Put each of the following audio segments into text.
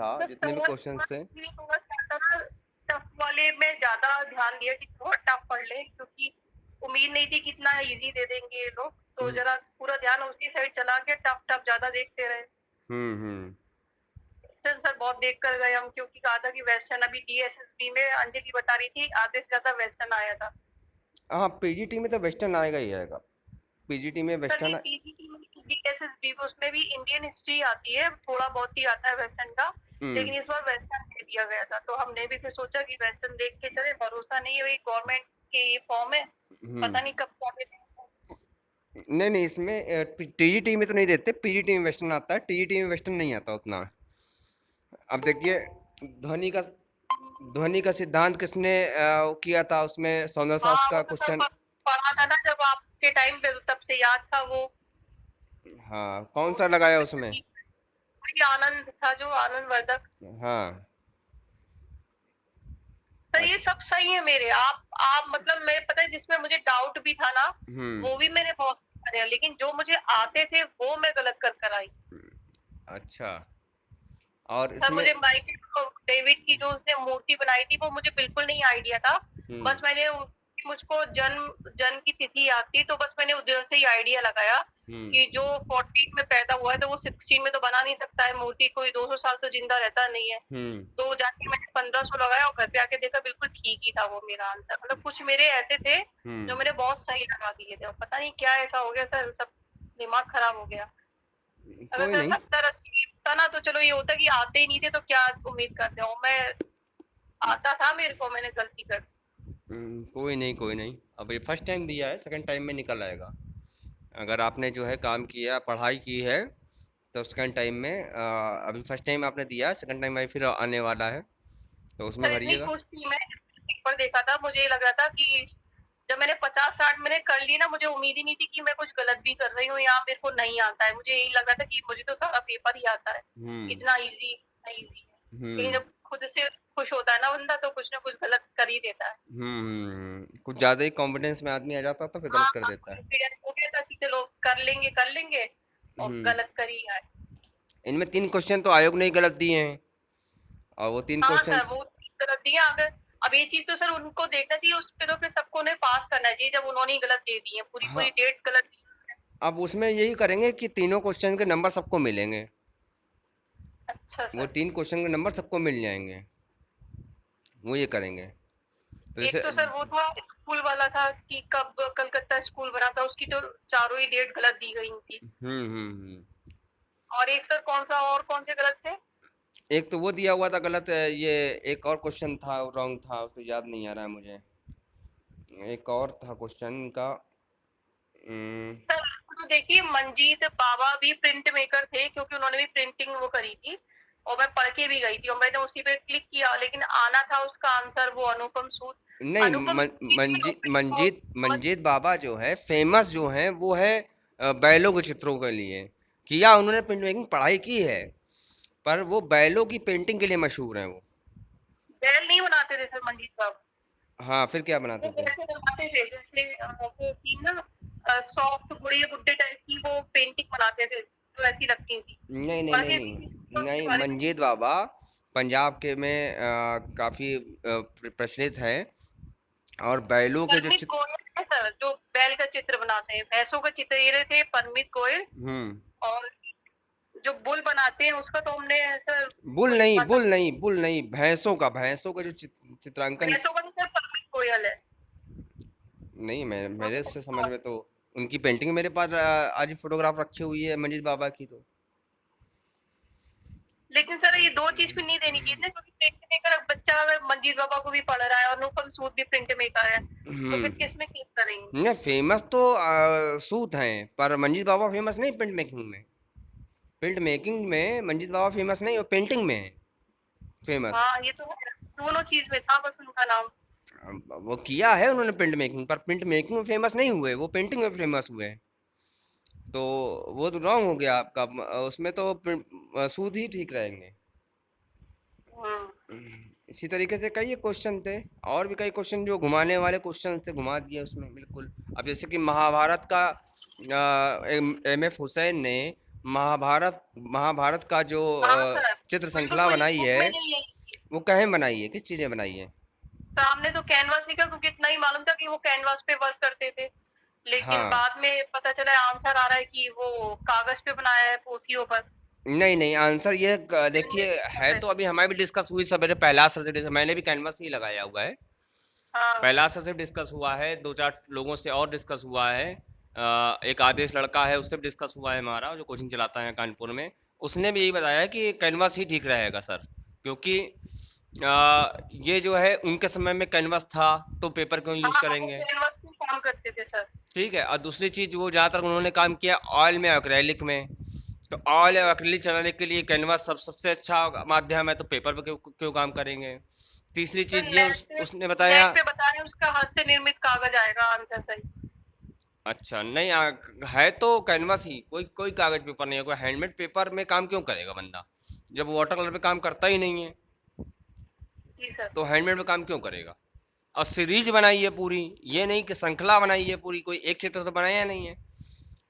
था तो जितने भी सवाल क्वेश्चन थे। थोड़ा क्या था ना, टफ वाले में ज्यादा ध्यान दिया कि बहुत टफ पढ़ ले, क्योंकि उम्मीद नहीं थी कि इतना इजी दे देंगे ये लोग, तो हम्म जरा पूरा ध्यान उसी साइड चला के टफ टफ ज्यादा देखते रहे। हम्म। वेस्टर्न सर बहुत देख कर गए हम, क्योंकि कहा था कि वेस्टर्न अभी डीएसएसबी में अंजलि बता रही थी आधे से ज्यादा वेस्टर्न आया था। हाँ, पीजीटी में तो वेस्टर्न आएगा ही आएगा। पीजीटी में सर नहीं, वेस्टर्न। पीजीटी में डीएसएसबी उसमें भी इंडियन हिस्ट्री आती है, थोड़ा बहुत ही आता है वेस्टर्न का। हम्म लेकिन इस बार वेस्टर्न दे दिया गया था, तो हमने भी फिर सोचा कि वेस्टर्न देख के चले, भरोसा नहीं है, वही गवर्नमेंट के ये फॉर्म है, हम्म। पता नहीं कब क्या देते हैं। नहीं नहीं, इसमें टीजीटी में तो नहीं देते, पीजीटी में वेस्टर्न आता है, टीजीटी में वेस्टर्न नहीं आता उतना। अब देखिए, ध्वनि का ध्वनि का सिद्धांत किसने किया था, उसमें सौंदर्य हाँ शास्त्र का वो तो सर क्वेश्चन। पढ़ा था ना जब आपके टाइम पे, तो तब से याद था वो। हाँ, कौन वो सा लगाया तो उसमें। वही आनंद था, जो आनंद वर्धक। हाँ। सर ये अच्छा। सब सही है मेरे, आप मतलब मैं पता है जिसमें मुझे डाउट भी था ना, हम्म। वो भी मैंने बहुत करे हैं, लेकिन जो मुझे आते थे वो मैं गलत कर कर आई। अच्छा। और सर इसमें। मुझे माइकल डेविड की जो उसने मूर्ति बनाई थी वो मुझे बिल्कुल नहीं आइडिया था। हम्म बस मुझको जन्म जन्म की तिथि याद थी, तो बस मैंने उधर से ही आइडिया लगाया हम्म कि जो 14 में पैदा हुआ है तो वो 16 में तो बना नहीं सकता है मूर्ति, कोई 200 साल तो जिंदा रहता नहीं है। हम्म तो जाके मैंने 1500 लगाया और घर पे आके देखा बिल्कुल ठीक ही था वो मेरा आंसर। मतलब कुछ मेरे ऐसे थे जो हम्म। मैंने बहुत सही लगा दिए थे, और पता नहीं क्या ऐसा हो गया सर, सब दिमाग खराब हो गया। अगर कोई सर नहीं। 70-80 था ना तो चलो ये होता कि आते ही नहीं थे, तो क्या उम्मीद करते हो, मैं आता था मेरे को, मैंने गलती कर दी। कोई नहीं कोई नहीं। अब ये फर्स्ट टाइम दिया है, सेकंड टाइम में निकल आएगा। अगर आपने जो है काम किया, पढ़ाई की है, तो सेकंड टाइम में अभी फर्स्ट टाइम आपने दिया, सेकंड टाइम फिर आने वाला है, तो उसमें सर इतनी भरिएगा। खुश थी मैं जब पेपर देखा था, मुझे ये लग रहा था कि जब मैंने 50-60 मैंने कर ली ना, मुझे उम्मीद ही नहीं थी कि मैं कुछ गलत भी कर रही हूँ या मेरे को नहीं आता है। मुझे यही लग रहा था कि मुझे तो सारा पेपर ही आता है, हम्म इतना इजी इजी है। लेकिन हम्म जब खुद से खुश होता है ना बंदा, तो कुछ ना कुछ गलत कर ही देता है। कुछ ज़्यादा ही कॉन्फिडेंस में आदमी आ जाता है तो फिर हाँ गलत कर हाँ, देता है। कॉन्फिडेंस हो गया था कि चलो कर लेंगे, और हम्म। गलत कर ही आए। इनमें 3 क्वेश्चन तो आयोग ने ही गलत दिए हैं, और वो तीन हाँ क्वेश्चन। सर वो गलत दिया। अगर अब ये चीज तो सर उनको देखना चाहिए, उस पे तो फिर सबको उन्हें पास करना चाहिए, जब उन्होंने ही गलत दे दी है, पूरी हाँ, पूरी डेट गलत दी है। अब उसमें यही करेंगे कि तीनों क्वेश्चन के नंबर सबको मिलेंगे। अच्छा वो सर। 3 क्वेश्चन के नंबर सबको मिल जाएंगे, वो ये करेंगे। तो एक जैसे। तो सर वो था स्कूल वाला था कि कब कलकत्ता स्कूल बना था, उसकी तो चारों ही डेट गलत दी गई थी। हम्म। और एक सर कौन सा, और कौन से गलत थे? एक तो वो दिया हुआ था गलत है, ये एक और क्वेश्चन था रॉन्ग था, उसको याद नहीं आ रहा है मुझे। एक और था क्वेश्चन का। हम्म। सर तो देखिए, मंजीत बाबा भी प्रिंट मेकर थे, क्योंकि उन्होंने भी प्रिंटिंग वो करी थी, और मैं पढ़ के भी गई थी, और मैंने उसी पे क्लिक किया, लेकिन आना था उसका आंसर वो अनुपम सूद। नहीं, अनुपम मंजीत सूद मंजीत मंजीत बाबा जो है फेमस जो है वो है बैलों के चित्रों के लिए किया, उन्होंने प्रिंट मेकिंग पढ़ाई की है, पर वो बैलों की पेंटिंग के लिए मशहूर हैं वो। बैल नहीं बनाते थे सर मंजीत बाबा। हाँ, फिर क्या वो बनाते थे। कैसे बनाते थे, जैसे वो थी ना सॉफ्ट बुढ़िया गुड्डे टाइप की वो पेंटिंग बनाते थे, जो ऐसी लगती थी। नहीं नहीं पढ़ नहीं के भी किसी नहीं को उसके नहीं, बारे में। मंजीत बाबा पंजाब के में काफ़ी प्रचलित है, और बैलों के जो परमित चित्र। गोयल है सर, जो बैल का चित्र बनाते हैं, भैंसों का चित्र ये थे परमित गोयल। हम्म। और जो बुल बनाते हैं उसका तो हमने सर बुल वो नहीं लिखा था। बुल नहीं बुल नहीं, भैंसों का जो चित्रांकन। भैंसों का तो सर परमित गोयल है। नहीं, मैं मेरे उससे समझ में तो उनकी पेंटिंग मेरे पास आज फोटोग्राफ रखी हुई है मंजीत बाबा की तो। लेकिन सर ये दो चीज भी नहीं देनी चाहिए ना, क्योंकि प्रिंट मेकर बच्चा अगर मंजीत बाबा को भी पढ़ रहा है और अनुपम सूद भी प्रिंट मेकर है, तो फिर हम्म। किसमें क्लिक करेंगे? नहीं, फेमस तो सूत हैं, पर मंजीत बाबा फेमस नहीं प्रिंट मेकिंग में। प्रिंट मेकिंग में मंजीत बाबा फेमस नहीं, वो पेंटिंग में है फेमस। हाँ ये तो है, दोनों चीज में था बस उनका नाम। वो किया है उन्होंने प्रिंट मेकिंग, पर प्रिंट मेकिंग में फेमस नहीं हुए, वो पेंटिंग में फेमस हुए हैं। तो वो तो रॉन्ग हो गया आपका, उसमें तो सूद ही ठीक रहेंगे। हम्म। इसी तरीके से कई क्वेश्चन थे, और भी कई क्वेश्चन जो घुमाने वाले क्वेश्चन से घुमा दिया उसमें बिल्कुल। अब जैसे कि महाभारत का एम एफ हुसैन ने महाभारत महाभारत का जो हाँ सर, चित्र बिल्कुल श्रृंखला कोई बनाई बुक है, में नहीं है ये चीज़। वो कहीं बनाई है, किस चीज़ ने बनाई है? सामने तो कैनवास लिखा, क्योंकि इतना ही मालूम था कि वो कैनवास पे वर्क करते थे। लेकिन हाँ। बाद में पता चला आंसर आ रहा है कि वो कागज़ पे बनाया है पोथियों पर। नहीं, नहीं, आंसर ये देखिए, चलिए है तो अभी हमारी भी डिस्कस हुई सवेरे, पहला सर से मैंने भी कैनवास ही लगाया हुआ है। हाँ, पहला सर से डिस्कस हुआ है, 2-4 लोगों से और डिस्कस हुआ है। एक आदेश लड़का है, उससे भी डिस्कस हुआ है हमारा, जो कोचिंग चलाता है कानपुर में। उसने भी यही बताया कि कैनवास ही ठीक रहेगा सर, क्योंकि ये जो है उनके समय में कैनवास था, तो पेपर क्यों यूज़ हाँ, वो करेंगे? कैनवास पे काम करते थे सर। ठीक है। और दूसरी चीज़, वो ज़्यादातर उन्होंने काम किया ऑयल में, एक्रेलिक में। तो ऑयल और एक्रेलिक चलाने के लिए कैनवास सबसे अच्छा माध्यम है, तो पेपर पे क्यों क्यों काम करेंगे? तीसरी सर चीज़ ये उसने बताया। नेट पे बता रहे हैं उसका हस्त निर्मित कागज़ आएगा आंसर सही। अच्छा, नहीं है तो कैनवास ही, कोई कोई कागज़ पेपर नहीं है, कोई हैंडमेड पेपर में काम क्यों करेगा बंदा? जब वाटर कलर पे काम करता ही नहीं है, जी सर। तो हैंडमेड में काम क्यों करेगा? और सीरीज बनाई है पूरी, ये नहीं कि श्रृंखला बनाई है पूरी, कोई एक चित्र तो बनाया नहीं है।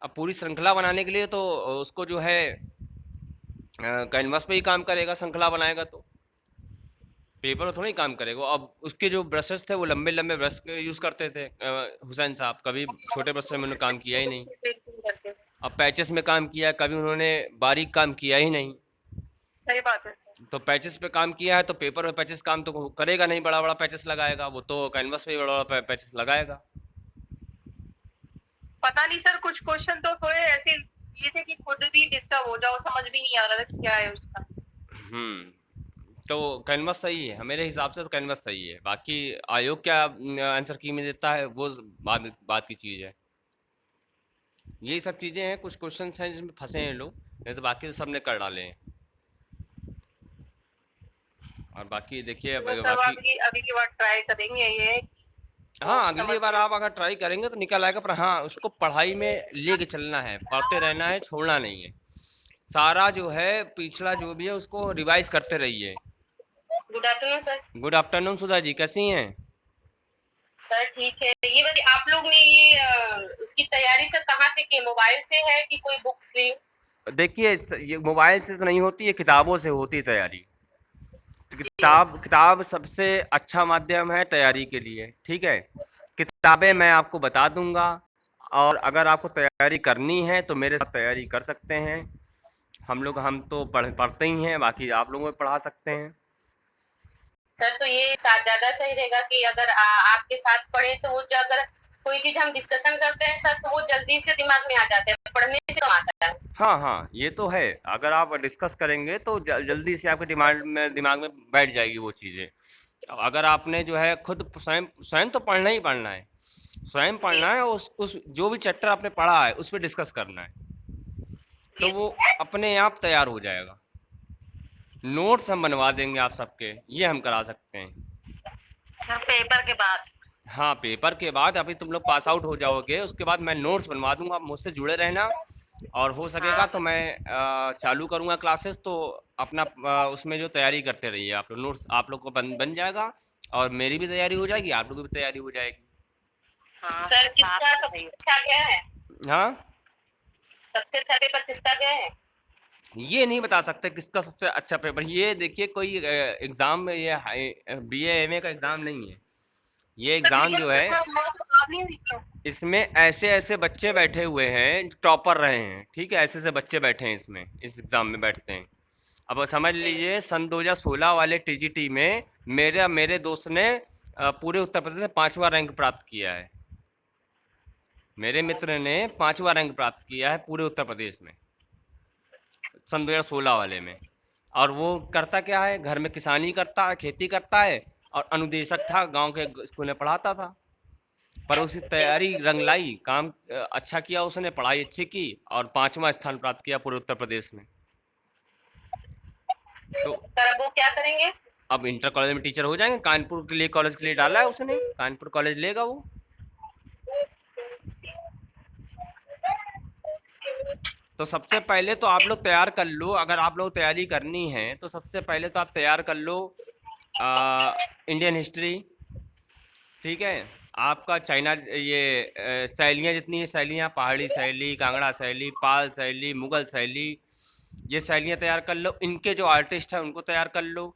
अब पूरी श्रृंखला बनाने के लिए तो उसको जो है कैनवास पे ही काम करेगा, श्रृंखला बनाएगा तो पेपर में थोड़ी काम करेगा। अब उसके जो ब्रशेस थे वो लंबे लंबे ब्रश यूज़ करते थे, हुसैन साहब कभी छोटे ब्रश से उन्होंने काम किया ही नहीं। से पेंटिंग करते थे। अब पैचेस में काम किया, कभी उन्होंने बारीक काम किया ही नहीं। सही बात है सर। तो पैचेस पे काम किया है, तो पेपर में पैचेस काम तो करेगा नहीं, बड़ा बड़ा पैचेस लगाएगा, वो तो कैनवास पे ही बड़ा बड़ा पैचेस लगाएगा। पता नहीं सर, कुछ क्वेश्चन तो थोड़े ऐसे ये थे कि खुद भी डिस्टर्ब हो जाओ, समझ भी नहीं आ रहा था कि क्या है उसका। तो कैनवास सही है, मेरे हिसाब से तो कैनवास सही है। बाकी आयोग क्या आंसर की में देता है, वो बाद बात की चीज़ है। यही सब चीज़ें हैं, कुछ क्वेश्चन हैं जिसमें फंसे हैं लोग, नहीं तो बाकी तो सबने कर डाले हैं। और बाकी देखिए, अब तो सब बाकी अभी अभी की बार ट्राई करेंगे ये, तो हाँ, अगली समझ बार में। आप अगर ट्राई करेंगे तो निकल आएगा, पर हाँ, उसको पढ़ाई में लेके चलना है, पढ़ते रहना है, छोड़ना नहीं है। सारा जो है पिछला जो भी है उसको रिवाइज करते रहिए। Good afternoon sir. Good afternoon Sudha ji, कैसी हैं? सर ठीक है, ये बताइए आप लोग ने ये इसकी तैयारी सर कहाँ से की, मोबाइल से है कि कोई बुक्स ली? देखिए, ये मोबाइल से तो नहीं होती है, किताबों से होती है तैयारी। तो जी किताब सबसे अच्छा माध्यम है तैयारी के लिए, ठीक है। किताबें जी। मैं आपको बता दूंगा, और अगर आपको तैयारी करनी है तो मेरे साथ तैयारी कर सकते हैं। हम तो पढ़ते ही हैं, बाकी आप लोगों को पढ़ा सकते हैं। सर तो ये ज्यादा सही रहेगा कि अगर आपके साथ पढ़े तो वो जो अगर कोई चीज हम डिस्कशन करते हैं सर तो वो जल्दी से दिमाग में आ जाता है, पढ़ने से कम आता है। हाँ, हाँ, ये तो है। अगर आप डिस्कस करेंगे तो जल्दी से आपके दिमाग में बैठ जाएगी वो चीज़ें। अब अगर आपने जो है खुद स्वयं स्वयं तो पढ़ना ही पढ़ना है, स्वयं जी पढ़ना है, उस जो भी चैप्टर आपने पढ़ा है उस पर डिस्कस करना है, तो जी। वो अपने आप तैयार हो जाएगा। नोट्स हम बनवा देंगे आप सबके, ये हम करा सकते हैं। अच्छा, पेपर के बाद। हाँ, पेपर के बाद अभी तुम लोग पास आउट हो जाओगे, उसके बाद मैं नोट्स बनवा दूंगा, आप मुझसे जुड़े रहना। और हो सकेगा हाँ तो मैं चालू करूंगा क्लासेस, तो अपना उसमें जो तैयारी करते रहिए आप लोग, नोट्स आप लोग को बन जाएगा, और मेरी भी तैयारी हो जाएगी, आप लोगों की भी तैयारी हो जाएगी। हाँ सर, किसका सबसे अच्छा गया है? हाँ, सबसे अच्छा पेपर किसका गया है? ये नहीं बता सकते किसका सबसे अच्छा पेपर। ये देखिए, कोई एग्ज़ाम में, ये BA MA का एग्ज़ाम नहीं है, ये एग्ज़ाम जो है, अच्छा, हमारा तो बात नहीं हुई क्या? इसमें ऐसे ऐसे बच्चे बैठे हुए हैं, टॉपर रहे हैं, ठीक है, ऐसे ऐसे बच्चे बैठे हैं इसमें, इस एग्ज़ाम में बैठते हैं। अब समझ जी लीजिए, सन 2016 वाले TGT में मेरे दोस्त ने पूरे उत्तर प्रदेश से 5वां रैंक प्राप्त किया है। मेरे मित्र ने 5वां रैंक प्राप्त किया है पूरे उत्तर प्रदेश में, सन 2016 वाले में। और वो करता क्या है, घर में किसानी करता है, खेती करता है, और अनुदेशक था, गांव के स्कूल में पढ़ाता था। पर उसकी तैयारी रंग लाई, काम अच्छा किया उसने, पढ़ाई अच्छी की, और 5वां स्थान प्राप्त किया पूरे उत्तर प्रदेश में। तो सर अब वो क्या करेंगे? अब इंटर कॉलेज में टीचर हो जाएंगे, कानपुर के लिए कॉलेज के लिए डाला है उसने, कानपुर कॉलेज लेगा वो। तो सबसे पहले तो आप लोग तैयार कर लो, अगर आप लोग तैयारी करनी है तो सबसे पहले तो आप तैयार कर लो इंडियन हिस्ट्री, ठीक है। आपका चाइना ये शैलियाँ जितनी हैं शैलियाँ, पहाड़ी शैली, कांगड़ा शैली, पाल शैली, मुगल शैली, ये शैलियाँ तैयार कर लो। इनके जो आर्टिस्ट हैं उनको तैयार कर लो,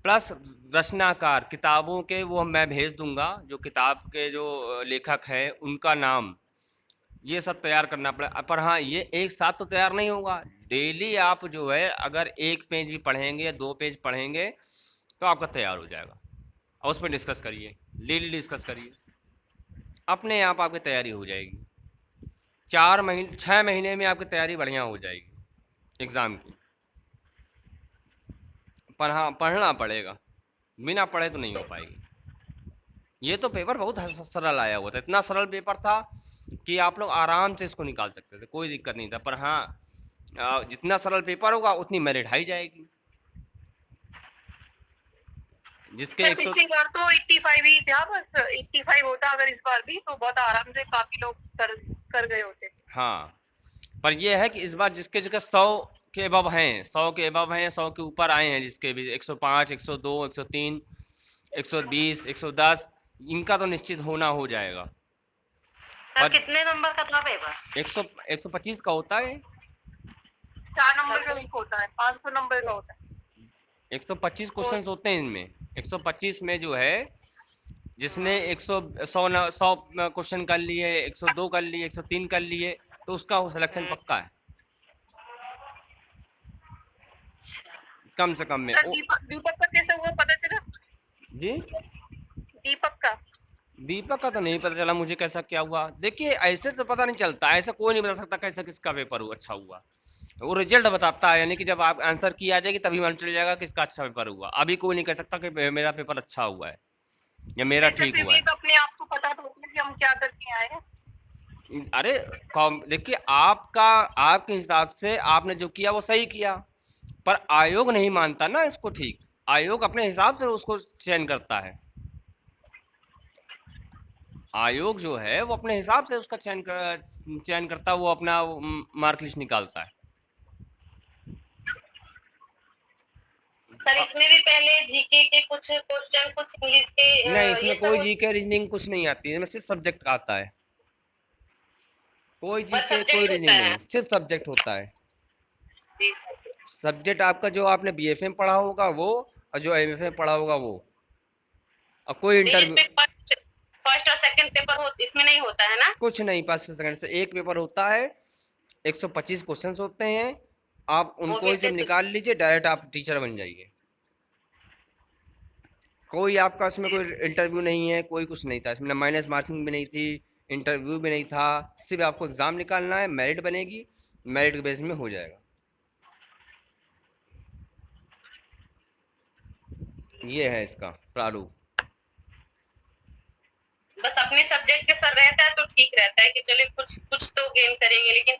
प्लस रचनाकार किताबों के वो मैं भेज दूंगा, जो किताब के जो लेखक हैं उनका नाम, ये सब तैयार करना पड़ेगा। पर हाँ, ये एक साथ तो तैयार नहीं होगा। डेली आप जो है अगर एक पेज भी पढ़ेंगे या 2 पेज पढ़ेंगे तो आपका तैयार हो जाएगा। और उस पर डिस्कस करिए, डेली डिस्कस करिए, अपने आप आपकी तैयारी हो जाएगी। 4 महीने 6 महीने में आपकी तैयारी बढ़िया हो जाएगी एग्ज़ाम की। पर हाँ, पढ़ना पड़ेगा, बिना पढ़े तो नहीं हो पाएगी। ये तो पेपर बहुत सरल आया हुआ था, इतना सरल पेपर था कि आप लोग आराम से इसको निकाल सकते थे, कोई दिक्कत नहीं था। पर हाँ, जितना सरल पेपर होगा उतनी मेरिट हाई जाएगी। जिसके सर 100, पिछली बार तो 85 ही था, बस 85 होता अगर इस बार भी तो बहुत आराम से काफी लोग कर गए होते। हाँ, पर ये है कि इस बार जिसके जगह 100 के अबव हैं, 100 के अबव हैं, 100 के ऊपर आए हैं, जिसके भी 105, 102, 103, 120, 110, इनका तो निश्चित होना हो जाएगा। सर पर कितने नंबर का था पेपर? 100 125 का होता है, 4 नंबर का नहीं होता है, 500 नंबर का होता है। 125 क्वेश्चन होते हैं इनमें। 125 में जो है जिसने 100 क्वेश्चन कर लिए, 102 कर लिए, 103 कर लिए, तो उसका सिलेक्शन पक्का है कम से कम में। सर दीपक दीपक का कैसे हुआ पता चला? जी, दीपक का दीपक का तो नहीं पता चला मुझे कैसा क्या हुआ। देखिए ऐसे तो पता नहीं चलता, ऐसा कोई नहीं बता सकता कैसा किसका पेपर हुआ अच्छा हुआ। वो रिजल्ट बताता है, यानी कि जब आप आंसर की आ जाएगी तभी मालूम चल जाएगा किसका अच्छा पेपर हुआ। अभी कोई नहीं कह सकता कि मेरा पेपर अच्छा हुआ है या मेरा ऐसे ठीक फिर हुआ भी है। तो अपने आप को पता तो होता है कि हम क्या करके आए हैं। अरे देखिए, आपका आपके हिसाब से आपने जो किया वो सही किया, पर आयोग नहीं मानता ना इसको ठीक। आयोग अपने हिसाब से उसको चयन करता है। आयोग जो है वो अपने हिसाब से उसका चयन करता है, वो अपना मार्क लिस्ट निकालता है। सर इसमें भी पहले जीके के कुछ क्वेश्चन, कुछ इंग्लिश के नहीं, ये इसमें सब कोई जीके रीजनिंग कुछ नहीं आती है, इसमें सिर्फ सब्जेक्ट आता है। कोई बस जीके कोई सब्जेक्ट होता रीजनिंग है। नहीं, सिर्फ सब्जेक्ट होता है। जी सर। सब्जेक्ट आपका जो आपने बीएफए में पढ़ा होगा वो, और जो एमएफए में पढ़ा होगा वो, और कोई इंटरव्यू इसमें फर्स्ट और सेकंड पेपर हो, इसमें नहीं होता है ना? कुछ नहीं। 5 सेकंड से एक पेपर होता है, 125 क्वेश्चंस होते हैं। आप वो उनको भी ही से अच्छे से। निकाल लीजिए, डायरेक्ट आप टीचर बन जाइए। कोई आपका इसमें जी कोई सर। इंटरव्यू नहीं है, कोई कुछ नहीं था इसमें, माइनस मार्किंग भी नहीं थी, इंटरव्यू भी नहीं था। सिर्फ आपको एग्ज़ाम निकालना है, मेरिट बनेगी, मेरिट के बेस में हो जाएगा। ये है इसका प्रारूप। बस अपने सब्जेक्ट के सर रहता है तो ठीक रहता है कि चले कुछ कुछ तो गेन करेंगे, लेकिन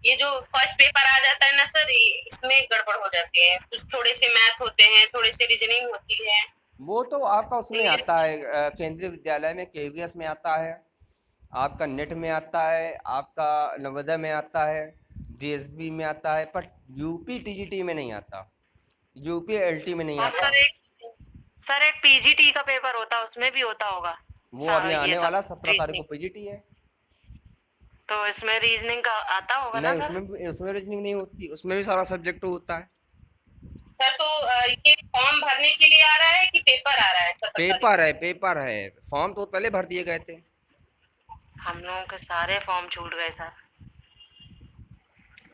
ये जो फर्स्ट पेपर आ जाता है ना सर, इसमें गड़बड़ हो जाती है। कुछ थोड़े से मैथ होते हैं, थोड़े से रीजनिंग होती है, वो तो आपका उसमें इंग्लिश। आता है, केंद्रीय विद्यालय में केवीएस में आता है, आपका नेट में आता है, आपका नवोदय में आता है, डीएसबी में आता है, पर यूपी टीजीटी में नहीं आता, यूपी एलटी में नहीं और आता। सर एक पीजीटी का पेपर होता है, उसमें भी होता होगा वो अभी ये आने सब वाला 17 तारीख को रीजनिंग। पीजीटी है। तो इसमें रीजनिंग का आता होगा ना नहीं, सर? उसमें रीजनिंग नहीं होती, उसमें भी सारा सब्जेक्ट होता है। सर तो ये फॉर्म भरने के लिए आ रहा है कि पेपर आ रहा है 17 तारीख पेपर से? है, पेपर है। फॉर्म तो पहले भर दिए गए थे। हम लोगों के सारे फॉर्म छूट गए सर।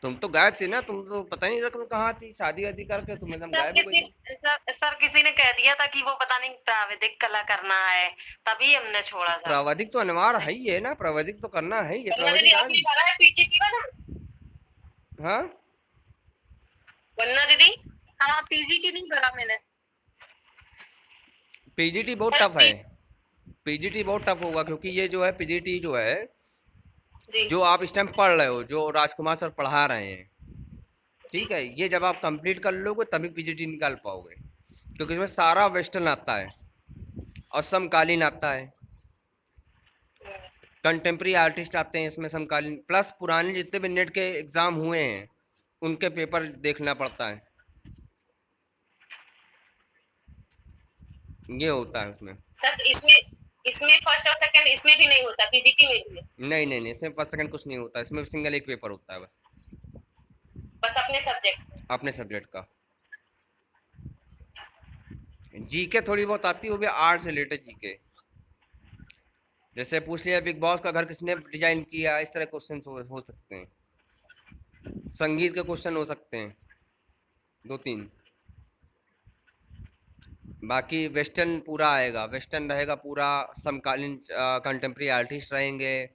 तुम तो गायब थी ना, तुम तो पता नहीं था तुम कहाँ थी, शादी वादी करके तुम एकदम सर गायब हो किसी गई। सर किसी ने कह दिया था कि वो पता नहीं प्राविधिक कला करना है, तभी हमने छोड़ा सर। प्रावधिक तो अनिवार्य है ही है ना, प्रावधिक तो करना है ही है, वरना प्रावधिक दीदी है आपने नहीं। भरा है पीजीटी वाला? हाँ, वरना दीदी। हाँ पीजीटी नहीं भरा मैंने। पीजीटी बहुत सर टफ है। पीजीटी बहुत टफ होगा, क्योंकि ये जो है पीजीटी जो है, जी जो आप इस टाइम पढ़ रहे हो, जो राजकुमार सर पढ़ा रहे हैं, जी ठीक है, ये जब आप कंप्लीट कर लोगे तभी पीजीटी निकाल पाओगे, क्योंकि इसमें सारा वेस्टर्न आता है और समकालीन आता है, कंटेम्प्रेरी आर्टिस्ट आते हैं इसमें, समकालीन, प्लस पुराने जितने भी नेट के एग्ज़ाम हुए हैं उनके पेपर देखना पड़ता है। ये होता है उसमें। सर इसमें इसमें फर्स्ट और सेकंड इसमें भी नहीं होता, पीजीटी में भी है। नहीं नहीं नहीं, इसमें फर्स्ट सेकंड कुछ नहीं होता, इसमें सिंगल एक पेपर होता है बस, बस अपने सब्जेक्ट। अपने सब्जेक्ट का। जीके थोड़ी बहुत आती है, वो भी आर्ट से रिलेटेड जीके। जैसे पूछ लिया बिग बॉस का घर किसने डिजाइन किया, इस तरह क्वेश्चन हो सकते हैं। संगीत के क्वेश्चन हो सकते हैं 2-3। बाकी वेस्टर्न पूरा आएगा, वेस्टर्न रहेगा पूरा, समकालीन कंटेम्प्रेरी आर्टिस्ट रहेंगे,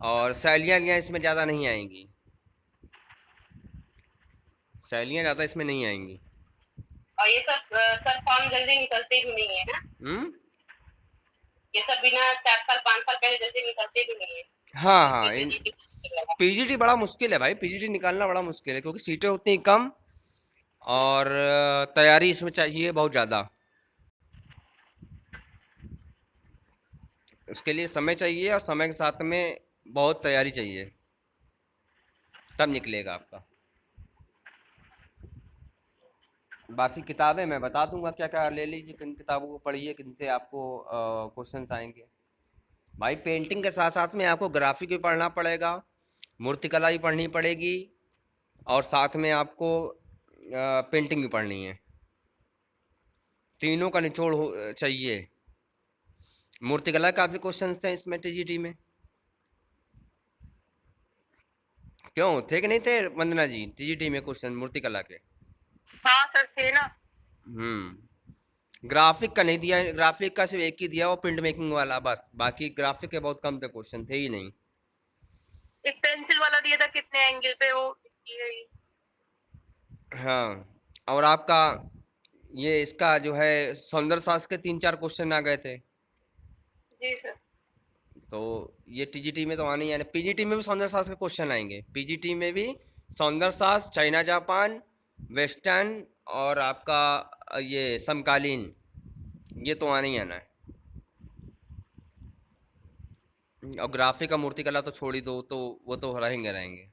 और शैलियाँ इसमें ज़्यादा नहीं आएंगी, शैलियाँ ज़्यादा इसमें नहीं आएंगी। और ये सब सर फॉर्म जल्दी निकलते भी नहीं है ना, हम्म। ये सब बिना 4 साल 5 साल पहले जल्दी निकलते भी नहीं है। हाँ ये हाँ, इन पीजीटी पीजीटी बड़ा मुश्किल है भाई, पीजीटी निकालना बड़ा मुश्किल है, क्योंकि सीटें उतनी कम, और तैयारी इसमें चाहिए बहुत ज़्यादा, उसके लिए समय चाहिए, और समय के साथ में बहुत तैयारी चाहिए, तब निकलेगा आपका। बाकी किताबें मैं बता दूंगा क्या क्या ले लीजिए, किन किताबों को पढ़िए, किन से आपको क्वेश्चंस आएंगे। भाई पेंटिंग के साथ साथ में आपको ग्राफिक भी पढ़ना पड़ेगा, मूर्तिकला भी पढ़नी पड़ेगी, और साथ में आपको पेंटिंग भी पढ़नी है, तीनों का निचोड़ चाहिए। मूर्तिकला का भी क्वेश्चन हैं इसमें टीजीटी में, क्यों थे कि नहीं थे वंदना जी टीजीटी में क्वेश्चन मूर्तिकला के? हाँ सर थे ना। ग्राफिक का नहीं दिया है, ग्राफिक का सिर्फ एक ही दिया, वो प्रिंट मेकिंग वाला बस, बाकी ग्राफिक के बहुत कम थे क्वेश्चन, थे ही नहीं। एक पेंसिल वाला दिया था, कितने एंगल पे वो की गई। हाँ, और आपका ये इसका जो है सौंदर्य शास्त्र के 3-4 क्वेश्चन आ गए थे। जी सर। तो ये टीजीटी में तो आने ही आने, पीजीटी में भी सौंदर्य शास्त्र के क्वेश्चन आएंगे, पीजीटी में भी सौंदर्य शास्त्र, चाइना जापान, वेस्टर्न, और आपका ये समकालीन, ये तो आने ही आना है। और ग्राफिक का मूर्तिकला तो छोड़ ही दो, तो वो तो रहेंगे रहेंगे।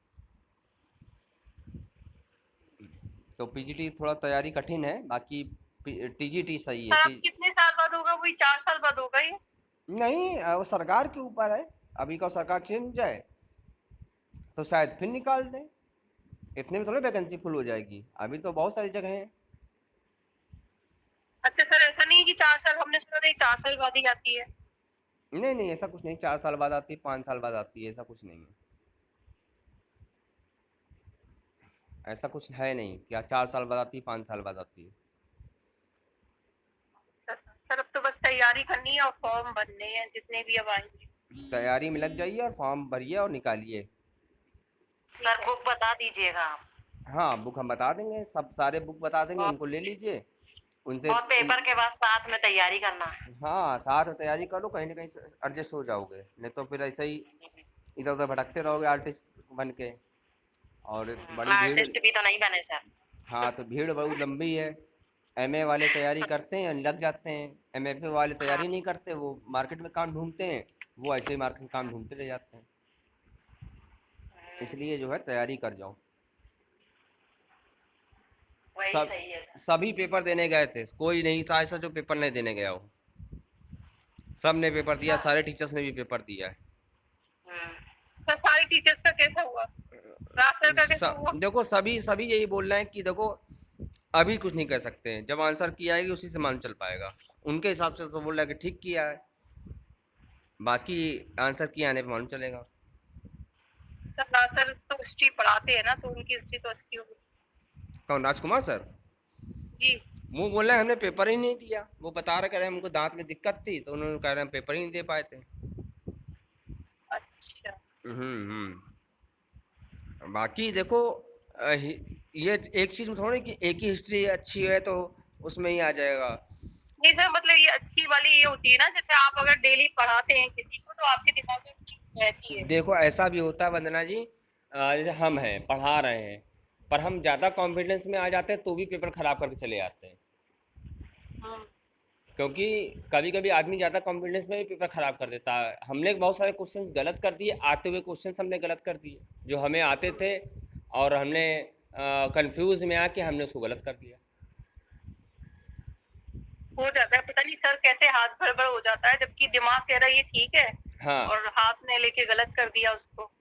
तो पीजीटी थोड़ा तैयारी कठिन है, बाकी टीजीटी सही है। सर अब कितने साल बाद होगा, वही 4 साल बाद होगा ये? नहीं, वो सरकार के ऊपर है, अभी का सरकार चेंज जाए तो शायद फिर निकाल दें, इतने में थोड़ी वैकेंसी फुल हो जाएगी, अभी तो बहुत सारी जगह हैं। अच्छा सर, ऐसा नहीं है कि 4 साल, हमने सुना था 4 साल बाद ही आती है। नहीं नहीं, ऐसा कुछ नहीं, 4 साल बाद आती है, 5 साल बाद आती है, ऐसा कुछ नहीं है, ऐसा कुछ है नहीं क्या 4 साल बाद आती है 5 साल बाद आती है। अच्छा सर, अब तो बस तैयारी करनी है और फॉर्म भरने हैं जितने भी अब आएंगे। तैयारी में लग जाइए और फॉर्म भरिए और निकालिए। सर बुक बता दीजिएगा आप। हाँ, बुक हम बता देंगे, सब सारे बुक बता देंगे, उनको ले लीजिए उनसे। और पेपर के बाद साथ में तैयारी करना है। हाँ, साथ में तैयारी करो, कहीं ना कहीं एडजस्ट हो जाओगे, नहीं तो फिर ऐसे ही इधर उधर भटकते रहोगे आर्टिस्ट बन के, और बड़ी भीड़। आर्टिस्ट भी तो नहीं बने सर। हाँ, तो भीड़ बहुत लंबी है, एमए वाले तैयारी करते हैं लग जाते हैं, एमएफए वाले तैयारी नहीं करते, वो मार्केट में काम ढूंढते हैं, वो ऐसे ही मार्केट में काम ढूंढते रह जाते हैं, इसलिए जो है तैयारी कर जाओ। वही सब सही है। सभी पेपर देने गए थे, कोई नहीं था ऐसा जो पेपर नहीं देने गया हो, सब ने पेपर दिया, सारे टीचर्स ने भी पेपर दिया है। तो सारी टीचर्स का कैसा हुआ, रास्टर का कैसा हुआ? देखो सभी सभी यही बोल रहे हैं कि देखो अभी कुछ नहीं कह सकते हैं, जब आंसर की आएगी उसी से मालूम चल पाएगा, उनके हिसाब से तो बोल रहा है कि ठीक किया है, बाकी आंसर किए आने पे मालूम चलेगा। सर रास्टर तो हिस्ट्री पढ़ाते हैं ना, तो उनकी हिस्ट्री तो अच्छी होगी। कौन, राजकुमार सर? जी। वो बोल रहे हैं हमने पेपर ही नहीं दिया, वो बता रहे, कह रहे हैं हमको दांत में दिक्कत थी, तो उन्होंने कह रहे हैं पेपर ही नहीं दे पाए थे। अच्छा। बाकी देखो ये एक चीज़ में थोड़ी कि एक ही हिस्ट्री अच्छी है तो उसमें ही आ जाएगा। नहीं सर, मतलब ये अच्छी वाली ये होती है ना, जैसे आप अगर डेली पढ़ाते हैं किसी को तो आपके दिमाग में चीज रहती है। देखो ऐसा भी होता है वंदना जी, जैसे हम हैं पढ़ा रहे हैं, पर हम ज़्यादा कॉन्फिडेंस में आ जाते हैं तो भी पेपर ख़राब करके चले जाते हैं, हम्म। क्योंकि कभी कभी आदमी ज़्यादा कॉन्फिडेंस में भी पेपर ख़राब कर देता है। हमने बहुत सारे क्वेश्चंस गलत कर दिए, आते हुए क्वेश्चंस हमने गलत कर दिए जो हमें आते थे, और हमने कंफ्यूज में आके हमने उसको गलत कर दिया। हो जाता है, पता नहीं सर कैसे हाथ गड़बड़ हो जाता है, जबकि दिमाग कह रहा है ये ठीक है हाँ, और हाथ ने लेके गलत कर दिया उसको।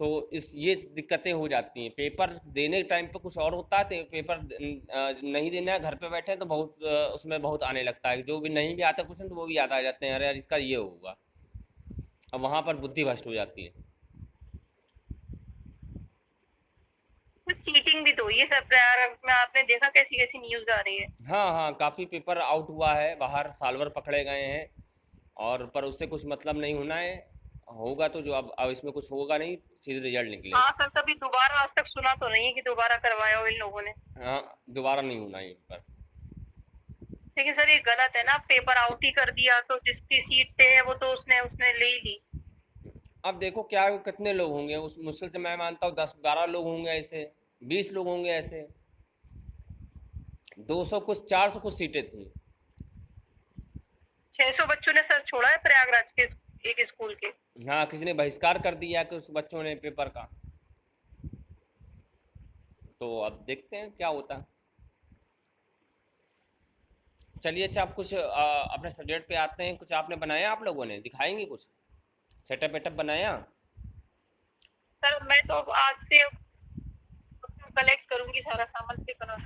तो इस ये दिक्कतें हो जाती हैं। पेपर देने के टाइम पे कुछ और होता है, तो पेपर नहीं देना है, घर पे बैठे हैं तो बहुत उसमें बहुत आने लगता है। जो भी नहीं भी आता क्वेश्चन तो वो भी याद आ जाते हैं, अरे यार इसका ये होगा। अब वहाँ पर बुद्धि भ्रष्ट हो जाती है। तो चीटिंग भी तो हुई है सर प्रयागराज में, आपने देखा कैसी कैसी न्यूज आ रही है। हाँ हाँ, काफ़ी पेपर आउट हुआ है, बाहर साल भर पकड़े गए हैं, और पर उससे कुछ मतलब नहीं होना है। होगा तो जो अब इसमें कुछ होगा नहीं, सीधे रिजल्ट हाँ निकलेगा। सर, कभी दोबारा आज तक सुना तो नहीं है कि दोबारा करवाया हो इन लोगों ने। हाँ, दोबारा नहीं होना है पेपर। लेकिन सर ये गलत है ना, पेपर आउट ही कर दिया तो जिसकी सीट पे है वो तो उसने उसने ले ही ली। अब देखो क्या कितने लोग होंगे, उस मुश्किल से मैं मानता हूँ 10-12 लोग होंगे ऐसे, 20 लोग होंगे ऐसे। 200 कुछ 400 कुछ सीटें थी। 600 बच्चों ने सर छोड़ा है प्रयागराज के एक स्कूल के। हाँ, किसी ने बहिष्कार कर दिया कि उस बच्चों ने पेपर का। तो अब देखते हैं क्या होता है। चलिए अच्छा, आप कुछ अपने सब्जेक्ट पे आते हैं। कुछ आपने बनाया, आप लोगों ने दिखाएंगे कुछ सेटअप वेटअप बनाया? सर मैं तो अब आज से कलेक्ट करूंगी सारा सामान पेपर।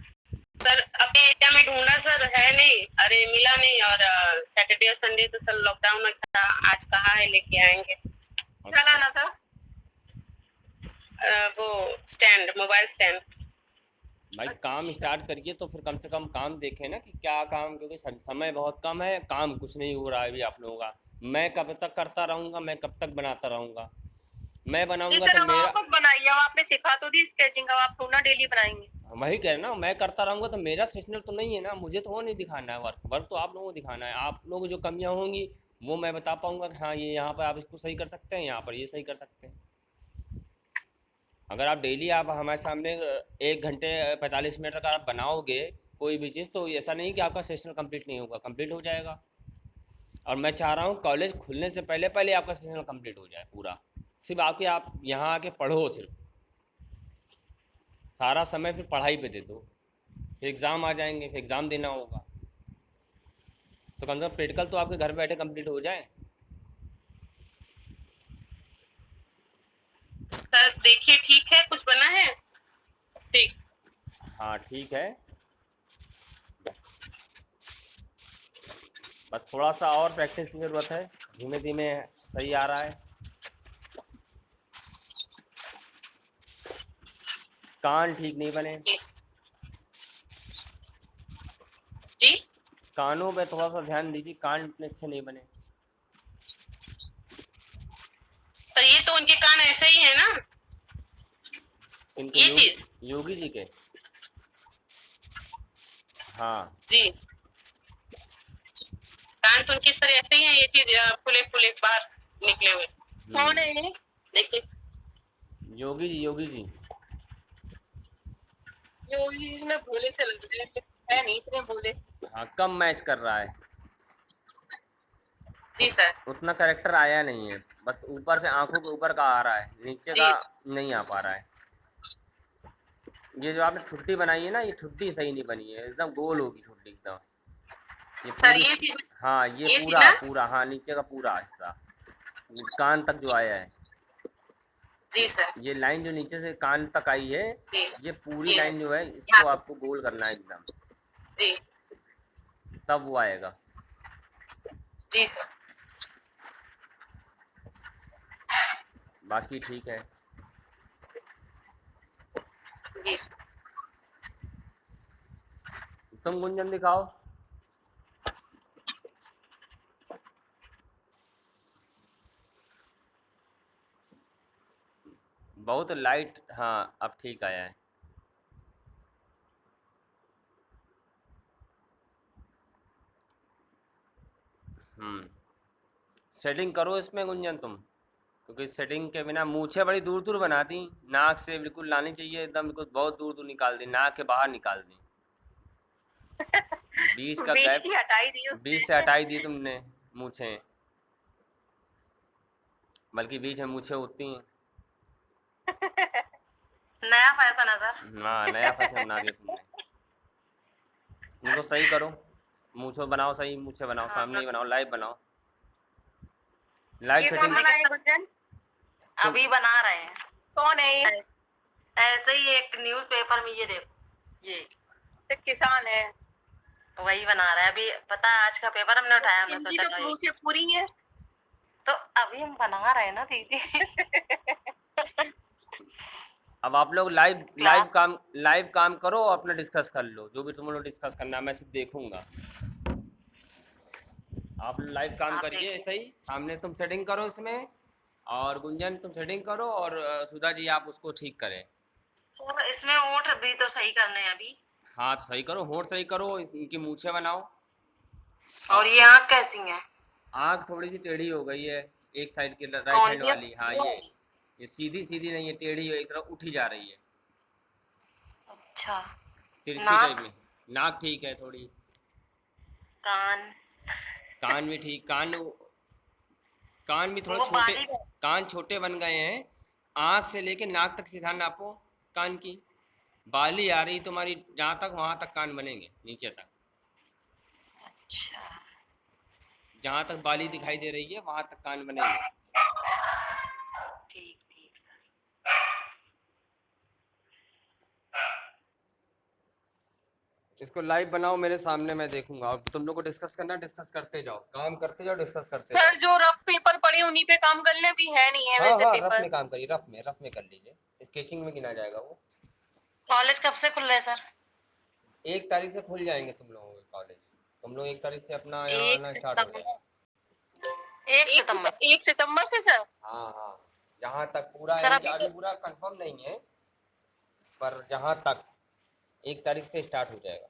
सर अभी एरिया में ढूंढा सर, है नहीं, अरे मिला नहीं। और सैटरडे और संडे तो सर लॉकडाउन में था, आज कहाँ है लेके आएंगे। क्या लाना था? वो स्टैंड, मोबाइल स्टैंड। भाई काम स्टार्ट करिए तो फिर कम से कम काम देखें ना कि क्या काम, क्योंकि समय बहुत कम है, काम कुछ नहीं हो रहा है अभी आप लोगों का। मैं कब तक करता रहूँगा, मैं कब तक बनाता रहूँगा? मैं नहीं बनाऊँगा सर, तो अब मेरा, आप बनाइए, अब आपने सिखा तो दी स्केचिंग, अब आप थोड़ा ना डेली बनाएंगे। वही कह रहे ना, मैं करता रहूँगा तो मेरा सेशनल तो नहीं है ना, मुझे तो वो नहीं दिखाना है। वर्क वर्क तो आप लोगों को दिखाना है। आप लोगों को जो कमियाँ होंगी वो मैं बता पाऊँगा कि हाँ ये यहाँ पर आप इसको सही कर सकते हैं, यहाँ पर ये सही कर सकते हैं। अगर आप डेली आप हमारे सामने 1 घंटे 45 मिनट तक आप बनाओगे कोई भी चीज़, तो ऐसा नहीं कि आपका सेशन कंप्लीट नहीं होगा, कंप्लीट हो जाएगा। और मैं चाह रहा हूँ कॉलेज खुलने से पहले पहले आपका सेशन कंप्लीट हो जाए पूरा। सिर्फ आपके, आप यहाँ आके पढ़ो, सिर्फ सारा समय फिर पढ़ाई पे दे दो। फिर एग्ज़ाम आ जाएंगे, फिर एग्ज़ाम देना होगा, तो कम से कम प्रैक्टिकल तो आपके घर बैठे कंप्लीट हो जाए। सर देखिए ठीक है, कुछ बना है? ठीक। हाँ ठीक है, बस थोड़ा सा और प्रैक्टिस की ज़रूरत है, धीमे धीमे सही आ रहा है। कान ठीक नहीं बने, जी जी कानों पे थोड़ा सा ध्यान दीजिए, कान इतने अच्छे नहीं बने। सर, ये तो उनके कान ऐसे ही है ना, इनके ये योगी चीज। योगी जी के, हाँ। जी, कान तो उनके सर ऐसे ही है, ये चीज फुले फुले बाहर निकले हुए। कौन है ये? देखिए, योगी जी, योगी जी। योगी में भोले से लग रहे हैं, है नहीं इतने भोले। हाँ, कम मैच कर रहा है, जी सर। उतना करेक्टर आया नहीं है, बस ऊपर से आंखों के ऊपर का आ रहा है, नीचे जी का नहीं आ पा रहा है। ये जो आपने ठुड्डी बनाई है ना, ये ठुड्डी सही नहीं बनी है, एकदम गोल होगी ठुड्डी एकदम। ये सर, पूरी, ये चीज, हाँ ये ये चीज पूरा ना। पूरा, हाँ नीचे का पूरा हिस्सा कान तक जो आया है, जी सर। ये लाइन जो नीचे से कान तक आई है, जी, ये पूरी ये लाइन जो है यहाँ इसको पे। आपको गोल करना है एकदम, जी तब वो आएगा। जी सर। बाकी ठीक है। जी सर। तुम गुंजन दिखाओ। बहुत लाइट, हाँ अब ठीक आया है। सेटिंग करो इसमें गुंजन तुम, क्योंकि सेटिंग के बिना मूछें बड़ी दूर दूर बना दी, नाक से बिल्कुल लानी चाहिए एकदम, बिल्कुल बहुत दूर दूर निकाल दी, नाक के बाहर निकाल दी, बीच का बीच गैप की हटाई दी बीच से उसने। हटाई दी तुमने मूछें, बल्कि बीच में मूछें होती हैं। नया फैशन है सर। हाँ, नया फैशन बना दिया तुमने, इनको सही करो। मूंछो बनाओ, सही मूंछे बनाओ, हाँ, सामने ही बनाओ, लाइव बनाओ, लाइव ये कौन सेटिंग। बना है गुंजन? तुम अभी बना रहे हैं। कौन है ये? ऐसे ही एक न्यूज़पेपर में, ये देखो, ये तो किसान है। वही बना रहा है। अभी पता है आज का पेपर हमने उठाया, हमने इनकी सोचा तो कि शुरू से पूरी है। तो अभी हम बना रहे हैं ना दीदी। अब आप लोग लाइव क्लास लाइव काम करो, अपना डिस्कस कर लो, जो भी तुम लोग डिस्कस करना है, मैं सिर्फ देखूंगा। आप लाइव काम आप करिए, देखिए ऐसे ही सामने तुम सेटिंग करो इसमें, और गुंजन तुम सेटिंग करो, और सुधा जी आप उसको ठीक करें। सर, इसमें ओठ भी तो सही करने हैं अभी। हाथ सही करो, होंठ सही करो, इनकी मूछें बनाओ। और ये आँख कैसी है? आँख थोड़ी सी टेढ़ी हो गई है, एक साइड की, राइट कौन हैंड सी? वाली, हाँ ये सीधी सीधी नहीं है, टेढ़ी है, एक तरफ उठी जा रही है, अच्छा। तिरछी टाइप नाक, में। नाक ठीक है थोड़ी। कान, कान भी ठीक, कान भी थोड़े वो छोटे, बाली है। कान छोटे बन गए हैं। आँख से लेके नाक तक सीधा नापो कान की। बाली आ रही तुम्हारी जहाँ तक, वहाँ तक कान बनेंगे, नीचे तक। अच्छा। जहाँ तक बाली दिखाई दे रही है वहाँ तक कान बनेंगे। ठीक ठीक सर। इसको लाइव बनाओ मेरे सामने, मैं देखूंगा, और तुम लोग को डिस्कस करना, डिस्कस करते जाओ, काम करते जाओ, डिस्कस करते सर जाओ। जो रफ पेपर पड़े उन्हीं पे काम कर ले, भी है नहीं है हाँ वैसे हाँ, रफ पेपर। में काम करिए, रफ में कर लीजिए, स्केचिंग में गिना जाएगा वो। कॉलेज कब से खुल रहा है सर? 1 तारीख से खुल जाएंगे तुम लोगों के कॉलेज। तुम लोग 1 तारीख से अपना यहाँ एक आना स्टार्ट हो सितंबर। जाएगा। 1 सितंबर। 1 सितंबर से सर। हाँ हाँ, जहाँ तक पूरा सर है, अभी अभी पूरा कंफर्म नहीं है, पर जहाँ तक 1 तारीख से स्टार्ट हो जाएगा।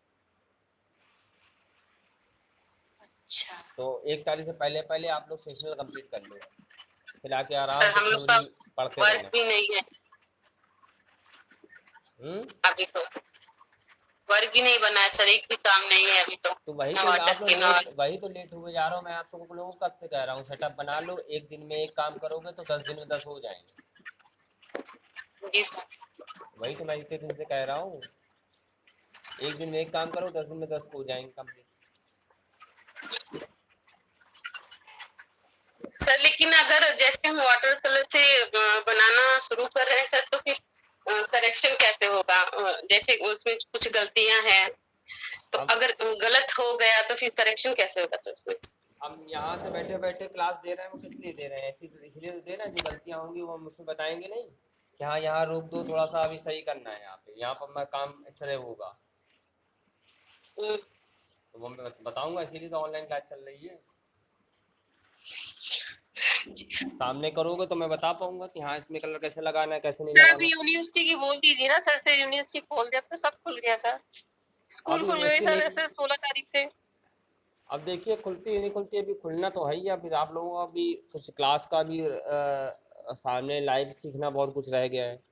अच्छा। तो 1 तारीख से पहले पहले आप लोग सेशनल कंप्लीट कर लो, फिर आके सर आराम से हम लोग का थ्योरी पढ़ते वर्क रहना। भी नहीं है हम्म। अभी तो। वर्क ही नहीं बना है सर, एक भी काम नहीं है अभी तो। तो वही ना तो वाटर आप लोग की ना। वही तो लेट हुए जा रहा हूँ मैं, आप लोगों को कब से कह रहा हूँ, सेटअप बना लो, एक दिन में एक काम करोगे तो 10 दिन में 10 हो जाएंगे। जी सर। वही तो मैं इतने दिन से कह रहा हूँ, एक दिन में एक काम करो, 10 दिन में 10 हो जाएंगे कंप्लीट। सर लेकिन अगर जैसे हम वाटर कलर से बनाना शुरू कर रहे हैं सर, तो फिर करेक्शन कैसे होगा? जैसे उसमें कुछ गलतियां हैं, तो अब अगर गलत हो गया तो फिर करेक्शन कैसे होगा सर उसमें? हम यहाँ से बैठे बैठे क्लास दे रहे हैं, वो किस लिए दे रहे हैं, इसलिए तो दे रहे हैं, जो गलतियाँ होंगी वो हम उसमें बताएंगे नहीं कि हाँ यहाँ रोक दो, थोड़ा सा अभी सही करना है, यहाँ पर मैं काम इस तरह होगा, हम्म, तो वो मैं बताऊंगा, इसीलिए तो ऑनलाइन क्लास चल रही है। सामने करोगे तो मैं बता पाऊंगा कि हाँ इसमें कलर कैसे लगाना है, कैसे नहीं सर लगाना। अभी यूनिवर्सिटी की बोल दीजिए ना सर से, यूनिवर्सिटी खोल दिया तो सब खुल गया सर। अब स्कूल खुल गए यूनिवर्सिटी सर नहीं, ऐसे 16 तारीख से। अब देखिए खुलती है नहीं खुलती है, अभी खुलना तो है ही, अब आप लोगों का भी कुछ क्लास का भी सामने लाइव सीखना बहुत कुछ रह गया है।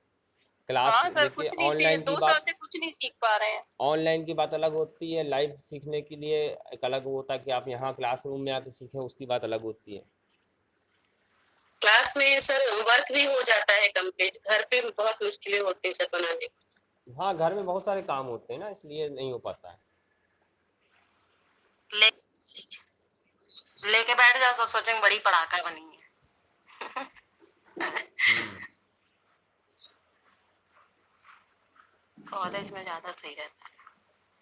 क्लास हाँ सर, देखिए, कुछ नहीं, ऑनलाइन की 2 साल बात, से कुछ नहीं सीख पा रहे हैं। ऑनलाइन की बात अलग होती है, लाइव सीखने के लिए एक अलग वो होता है कि आप यहाँ क्लासरूम में आके सीखें, उसकी बात अलग होती है। क्लास में सर वर्क भी हो जाता है कंप्लीट, घर पे बहुत मुश्किलें होती है सर बनाने हाँ, घर में बहुत सारे काम होते हैं ना, इसलिए नहीं हो पाता है। ले, लेके बैठ जाओ, सब सोचेंगे बड़ी पढ़ाका बनी है। हम्म। कॉलेज में ज्यादा सही रहता है।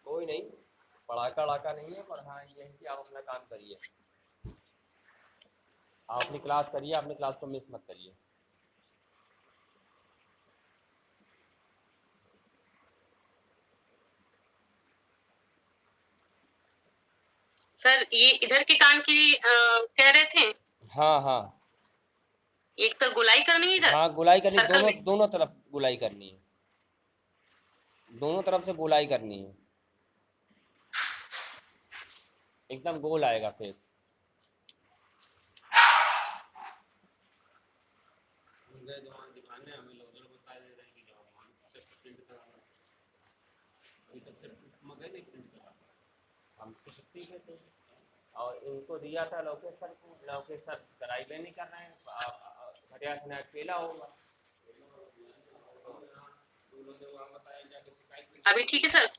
कोई नहीं, पढ़ाका वढ़ाका नहीं है, पर हाँ ये है कि आप अपना काम करिए, आप अपनी क्लास करिए, अपनी क्लास को मिस मत करिए। सर ये इधर के कान की कह रहे थे, हाँ हाँ एक तो गुलाई करनी है इधर हाँ, गुलाई करनी, सर्कल दोनों में। दोनों तरफ गुलाई करनी है, दोनों तरफ से गुलाई करनी है, एकदम गोल आएगा फेस। दिखाने हमें लोग बता दे रहे हैं कि जाओ वहाँ से प्रिंट कराना, अभी तक से मगर नहीं प्रिंट करा, हम तो छुट्टी पे थे, और इनको दिया था लोकेश सर को, लोकेश सर ड्राइवे नहीं कर रहे हैं, खटिया से अकेला होगा, स्कूलों ने वहाँ बताया जाके शिकायत अभी ठीक है सर।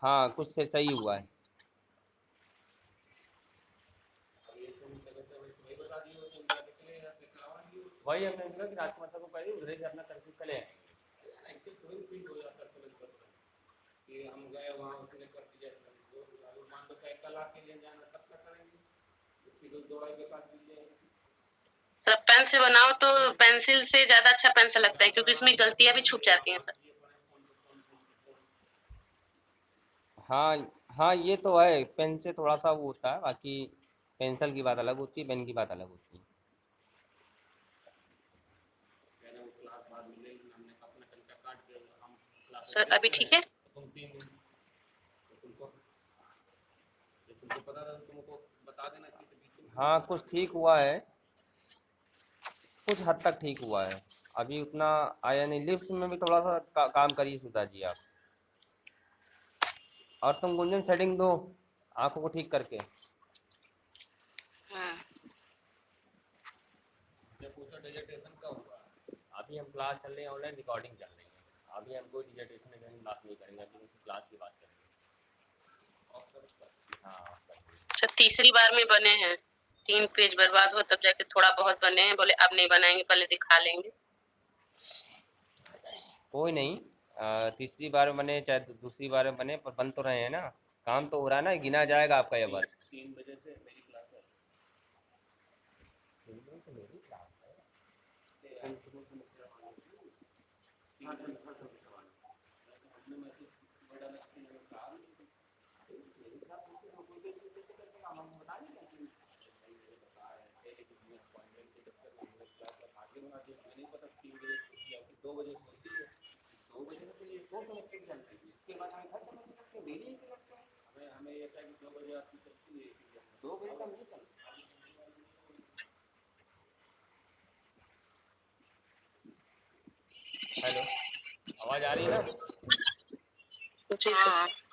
हाँ कुछ से सही हुआ है। वही हमने बोला कि राजकुमार साहब को कह दिया, उधर से अपना करके चले आए। ऐसे कोई फील हो जाता है तुरंत पता कि हम गए वहाँ उसने कर दिया, मान लो कहीं कल आके ले जाना तब तक करेंगे, तो फिर दौड़ाई बेकार मिल जाएगी। सर पेन से बनाओ तो पेंसिल से ज्यादा अच्छा पेन से लगता है, क्योंकि इसमें गलतियां भी छुप जाती हैं सर। हाँ हाँ ये तो है, पेन से थोड़ा सा वो होता है, बाकी पेंसिल की बात अलग होती है, पेन की बात अलग होती है। मैंने वो क्लास बाद में ले ली, हमने कहा अपना तरीका काट के हम क्लास सर अभी ठीक है? तुम 3 दिन तो तुमको पता था तो तुमको बता देना चाहिए था बीच में। हाँ कुछ ठीक हुआ है, कुछ हद तक ठीक हुआ है, अभी उतना आया नहीं। लिप्स में भी थोड़ा सा काम करिए सुधा जी आप। और तुम गुंजन सेटिंग दो आंखों को ठीक करके। जब पूछा डिजर्टेशन का हुआ, अभी हम क्लास चल रहे हैं, ऑनलाइन रिकॉर्डिंग चल रही है, अभी हम कोई डिजर्टेशन में कहीं बात नहीं करेंगे, अभी उसी क्लास की बात करेंगे। ऑफ कर उसका। हाँ सर तीसरी बार में बने हैं, 3 पेज बर्बाद हुआ तब जाके थोड़ा बहुत बने हैं, बोले अब नहीं बनाएंगे, पहले दिखा लेंगे। कोई नहीं, तीसरी बार में बने चाहे दूसरी बार में बने, पर बन तो रहे हैं ना, काम तो हो रहा है ना, गिना जाएगा आपका ये वर्क। 3 बजे से मेरी क्लास है। नहीं पता 3 बजे छुट्टी है, 2 बजे छुट्टी है, 2 बजे से ये कौन सा लेक्चर चल रही है, इसके बाद हमें घर समझ सकते हैं, मेरी ही लगता है हमें ये था कि 2 बजे आपकी छुट्टी है, 2 बजे तक नहीं चल। हेलो, आवाज आ रही है ना? जी सर।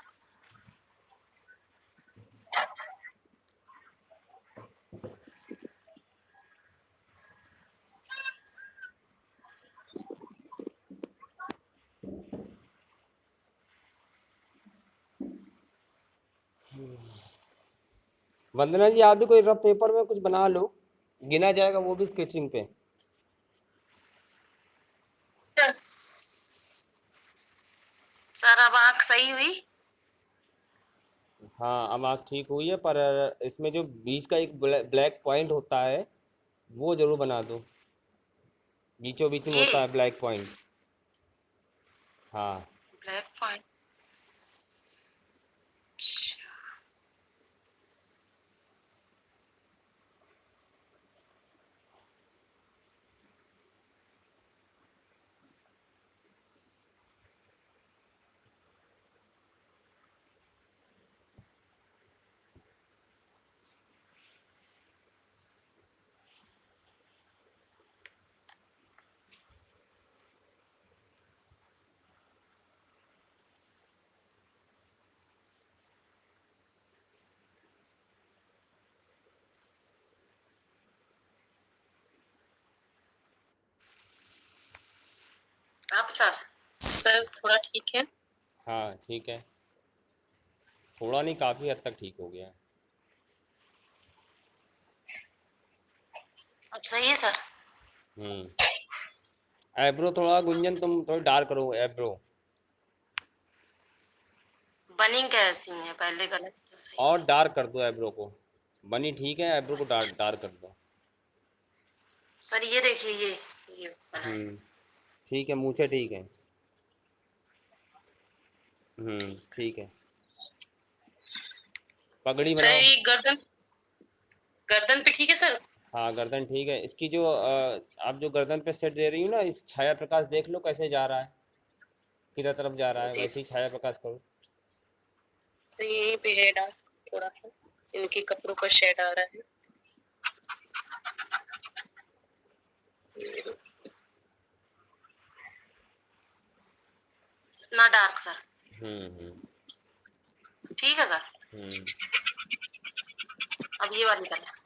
वंदना जी आप भी कोई रफ पेपर में कुछ बना लो, गिना जाएगा वो भी स्केचिंग पे। सर अब आँख सही हुई? हाँ अब आँख ठीक हुई है, पर इसमें जो बीच का एक ब्लैक पॉइंट होता है वो जरूर बना दो, बीचों बीच में ये होता है ब्लैक पॉइंट। हाँ ब्लैक पॉइंट। आप सर थोड़ा ठीक है? हाँ ठीक है, थोड़ा नहीं काफ़ी हद तक ठीक हो गया। अब सही है सर? आईब्रो थोड़ा गुंजन तुम थोड़ी डार्क करो आईब्रो, बनी कैसी है, पहले गलत तो सही और है। डार्क कर दो आईब्रो को, बनी ठीक है, आईब्रो को डार्क डार्क कर दो। सर ये देखिए ये बना है। ठीक है, मूछें ठीक है। ठीक है, पगड़ी सर बनाओ। ये गर्दन, गर्दन पे ठीक है सर? हाँ गर्दन ठीक है, इसकी जो आप जो गर्दन पे सेट दे रही हो ना, इस छाया प्रकाश देख लो कैसे जा रहा है, किधर तरफ जा रहा है, जी वैसे ही छाया प्रकाश करो। सर यहीं पे है डार्क थोड़ा सा, इनके कपड़ों का शेड आ रहा है। ना डार्क सर? हम्म ठीक है सर। हम्म अब ये वाली कलर।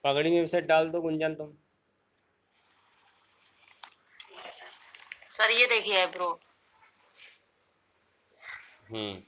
पगड़ी में भी सेट डाल दो गुंजन तुम। सर ये देखिए आईब्रो। हम्म।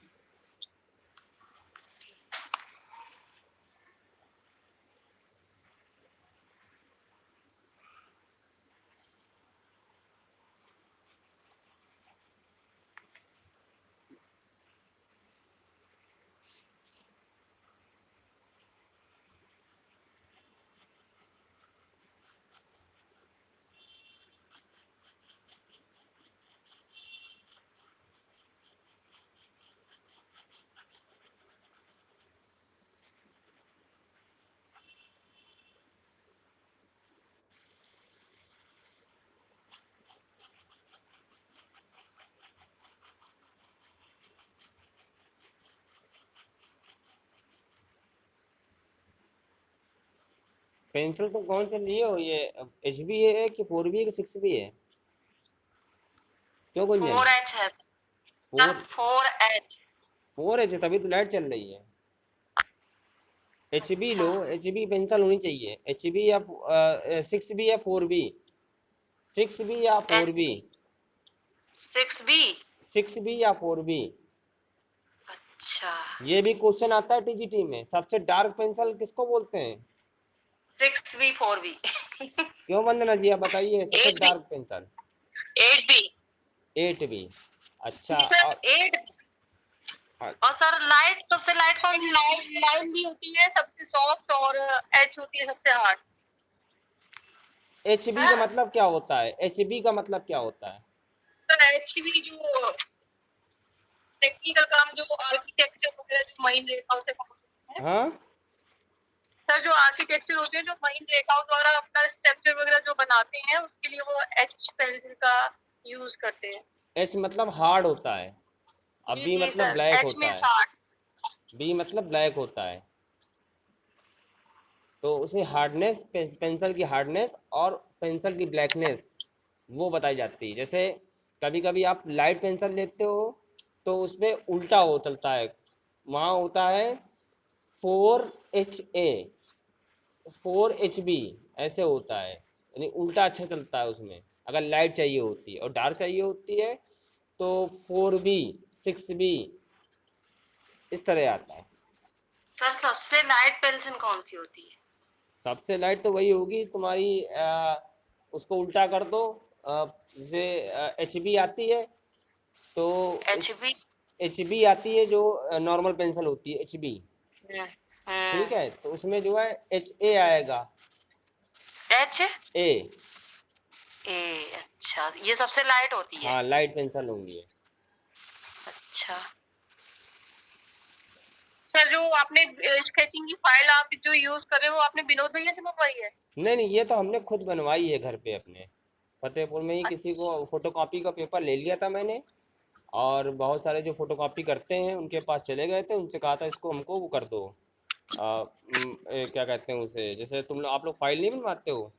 पेंसिल तुम कौन से लिए हो, ये HB है कि 4B है कि 6B है? क्यों गुंजन? 4H है सर, 4 4H। 4H है, तभी तो लाइट चल रही है। HB लो, अच्छा HB पेंसिल होनी चाहिए। HB या 6B या 4B, 6B या एच 4B, 6B। 6B या 4B। अच्छा ये भी क्वेश्चन आता है TGT में, सबसे डार्क पेंसिल किसको बोलते हैं? 6B 4B। क्यों वंदना जी, आप बताइए सबसे 8B dark pencil. 8B 8B। अच्छा। सर, और 8। और सर लाइट, सबसे लाइट कौन सी? लाइन भी होती है सबसे सॉफ्ट और एच होती है सबसे हार्ड। HB का सर मतलब क्या होता है? HB का मतलब क्या होता है? तो एच भी जो टेक्निकल काम, जो आर्किटेक्चर वगैरह, जो महीन रेखाओं से काम होते हैं हाँ। सर, जो आर्किटेक्चर होते हैं, जो महीन रेखाओं द्वारा अपना स्ट्रक्चर वगैरह जो बनाते हैं, उसके लिए वो एच पेंसिल का यूज करते हैं। H मतलब हार्ड होता है, अब जी B जी मतलब सर, ब्लैक एच होता मीन्स है। हार्ड। B मतलब ब्लैक होता है। तो उसे हार्डनेस, पेंसिल की हार्डनेस और पेंसिल की ब्लैकनेस वो बताई जाती है। जैसे कभी कभी आप लाइट पेंसिल लेते हो तो उसमें उल्टा हो चलता है, वहाँ होता है 4HA, 4HB, ऐसे होता है, यानी उल्टा अच्छा चलता है उसमें। अगर लाइट चाहिए होती है और डार्क चाहिए होती है तो 4B, 6B, इस तरह आता है। सर सबसे लाइट पेंसिल कौन सी होती है? सबसे लाइट तो वही होगी तुम्हारी, उसको उल्टा कर दो, जैसे HB आती है तो इस HB। HB आती है जो नॉर्मल पेंसिल होती है HB। ठीक है, तो उसमें जो है HA आएगा। H A। ए। अच्छा ये सबसे लाइट होती है। हाँ, लाइट पेंसिल होंगी ये। अच्छा सर, जो आपने स्केचिंग की फाइल आप जो यूज कर रहे हो, वो आपने विनोद भैया से मंगवाई है? नहीं नहीं, ये तो हमने खुद बनवाई है घर पे अपने फतेहपुर में ही। किसी को अच्छा फोटोकॉपी का पेपर ले लिया था मैंने, और बहुत सारे जो फोटोकॉपी करते हैं उनके पास चले गए थे, उनसे कहा था इसको हमको वो कर दो, क्या कहते हैं उसे, जैसे तुम लोग, आप लोग फाइल नहीं बनवाते हो,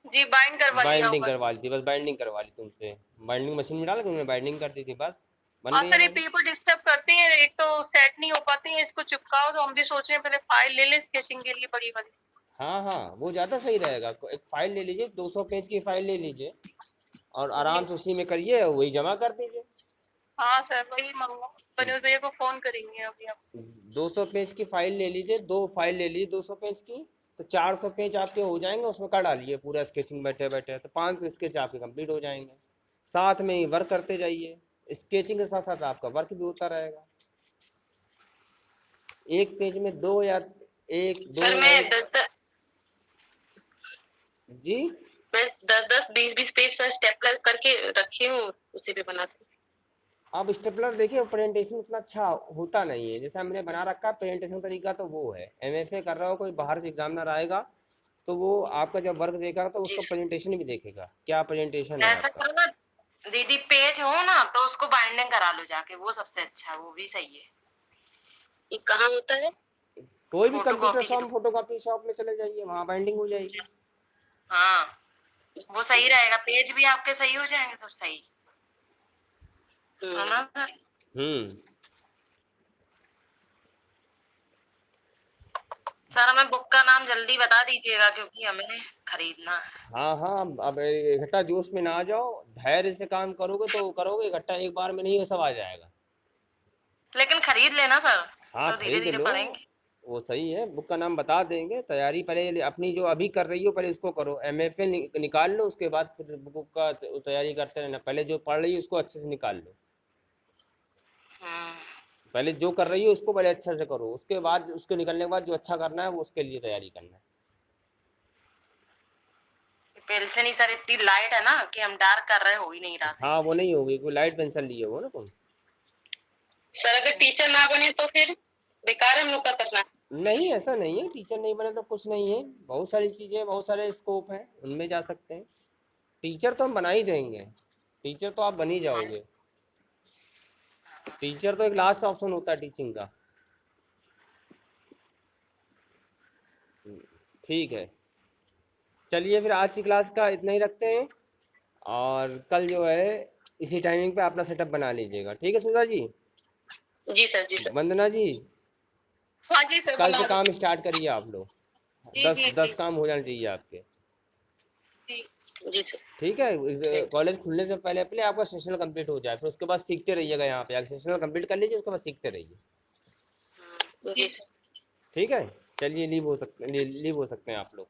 जी, बाइंड करवा लिया बाइंडिंग होगा करवा सर। ली थी, बस बाइंडिंग करवा ली तुमसे। बाइंडिंग मशीन में डाल के उन्होंने बाइंडिंग कर दी थी, बस बन हाँ गई सर, ये हमारी। पेपर डिस्टर्ब करते हैं, एक तो सेट नहीं हो पाते हैं, इसको चिपकाओ, तो हम भी सोच रहे हैं पहले फाइल ले ले स्केचिंग के लिए बड़ी वाली। हाँ हाँ, वो ज़्यादा सही रहेगा। एक फ़ाइल ले लीजिए, 200 पेज की फ़ाइल ले लीजिए और जी आराम से उसी में करिए, वही जमा कर दीजिए। हाँ सर, वही मंगवा, विनोद भैया को फोन करेंगे अभी आप। 200 पेज की फाइल ले लीजिए, 2 फाइल ले लीजिए 200 पेज की, तो 400 पेज आपके हो जाएंगे। उसमें कर डालिए पूरा स्केचिंग बैठे बैठे, तो 500 स्केच आपके कंप्लीट हो जाएंगे। साथ में ही वर्क करते जाइए, स्केचिंग के साथ साथ आपका वर्क भी होता रहेगा। एक पेज में दो या एक दो सर या मैं एक। जी। मैं 10-10 20-20 पेज का स्टेपलर करके रखी हूँ, उसी पे बनाती हूँ। अब स्टेपलर देखिए, प्रेजेंटेशन उतना अच्छा होता नहीं है जैसा हमने बना रखा है। प्रेजेंटेशन तरीका तो वो है, MFA कर रहा हो, कोई बाहर से एग्जामिनर आएगा तो वो आपका जब वर्क देखेगा तो जी उसका प्रेजेंटेशन भी देखेगा, क्या प्रेजेंटेशन है ऐसा आपका। करो ना दीदी, पेज हो ना तो उसको बाइंडिंग करा लो जाके, वो सबसे अच्छा है, वो भी सही है। ये कहाँ होता है? कोई भी फोटो कंप्यूटर कॉपी की शॉप, फोटोकॉपी शॉप में चले जाइए, वहाँ बाइंडिंग हो जाएगी। हाँ वो सही रहेगा, पेज भी आपके सही हो जाएंगे, सब सही है ना सर? हम्म। सर हमें बुक का नाम जल्दी बता दीजिएगा क्योंकि हमें खरीदना है। हाँ हाँ, अब इकट्ठा जोश में ना आ जाओ, धैर्य से काम करोगे तो करोगे, इकट्ठा एक बार में नहीं ये सब आ जाएगा। लेकिन खरीद लेना सर, हाँ तो धीरे खरीद धीरे लो, पढ़ेंगे। वो सही है, बुक का नाम बता देंगे। तैयारी पहले अपनी जो अभी कर रही हो पहले उसको करो, एमएफए निकाल लो, उसके बाद फिर बुक का तैयारी करते रहना। पहले जो पढ़ रही हो उसको अच्छे से निकाल लो, हम्म, पहले जो कर रही हो उसको पहले अच्छे से करो, उसके बाद उसके निकलने के बाद जो अच्छा करना है वो उसके लिए तैयारी करना है। पेंसिल ही सर इतनी लाइट है ना कि हम डार्क कर रहे हो ही नहीं रहा सही हाँ से। वो नहीं होगी, कोई लाइट पेंसिल लिए हो ना तुम। सर अगर टीचर ना बने तो फिर बेकार है हम लोग का करना। नहीं ऐसा नहीं है, टीचर नहीं बने तो कुछ नहीं है, बहुत सारी चीज़ें, बहुत सारे स्कोप हैं, उनमें जा सकते हैं। टीचर तो हम बना ही देंगे, टीचर तो आप बन ही जाओगे। टीचर तो एक लास्ट ऑप्शन होता है टीचिंग का। ठीक है, चलिए फिर आज की क्लास का इतना ही रखते हैं, और कल जो है इसी टाइमिंग पे अपना सेटअप बना लीजिएगा। ठीक है सुधा जी, जी सर, जी सर। वंदना जी, हाँ जी सर, कल बना से लो। काम स्टार्ट करिए आप लोग। जी 10 जी 10 जी काम हो जाने चाहिए आपके। जी। जी सर। ठीक है, कॉलेज खुलने से पहले पहले आपका सेशनल कंप्लीट हो जाए, फिर उसके बाद सीखते रहिएगा। यहाँ पे आगे सेशनल कंप्लीट कर लीजिए, उसके बाद सीखते रहिए। जी सर। ठीक है, चलिए लीव हो सकते हैं आप लोग।